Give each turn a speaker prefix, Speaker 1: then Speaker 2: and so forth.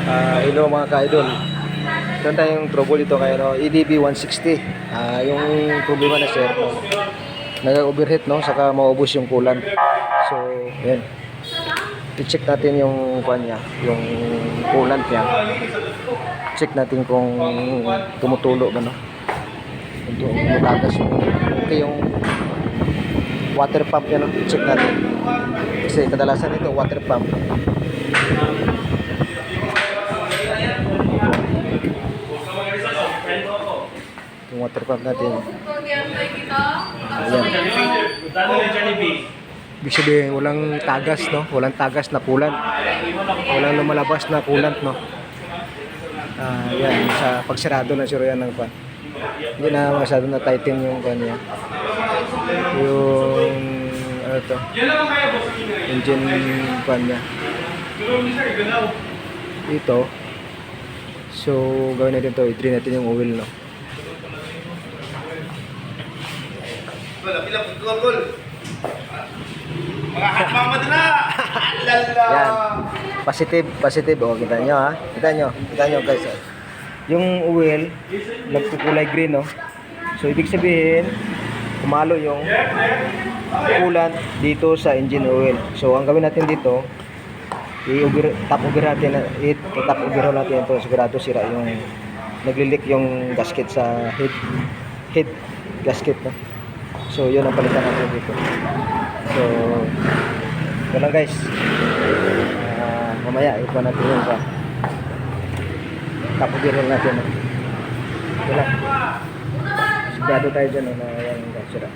Speaker 1: Hello mga ka-idol. Meron tayong trouble dito kay EDB 160. Yung problema na sir, nag-overheat saka maubos yung coolant. So, yan. I-check natin yung niya, yung coolant niya. Check natin kung tumutulo ba Kung tumatagas yung water pump yan. I-check natin. Kasi kadalasan ito water pump. Yung water pump natin. Ayan. Ibig sabihin, walang tagas, walang tagas na coolant. Walang lumalabas na coolant, yan, sa pagsarado na siro yan ng pan. Hindi na masyado na tighten yung kanya. Yung, engine pan niya. Ito. So, gawin natin ito. I-drain natin yung oil,
Speaker 2: Mga hatmamad na!
Speaker 1: Yan. Positive. O, kita nyo, Kita nyo, guys. Yung oil, nagkukulay green, So, ibig sabihin, kumalo yung coolant dito sa engine oil. So, ang gawin natin dito, i-tap over natin ito. Sigurado sira yung nagli-leak yung gasket sa head gasket, So, yun ang palitan natin dito. So, ito lang guys. Mamaya, ito natin yun sa tap over natin. Ito lang. Sigurado tayo dyan na yan yung sira.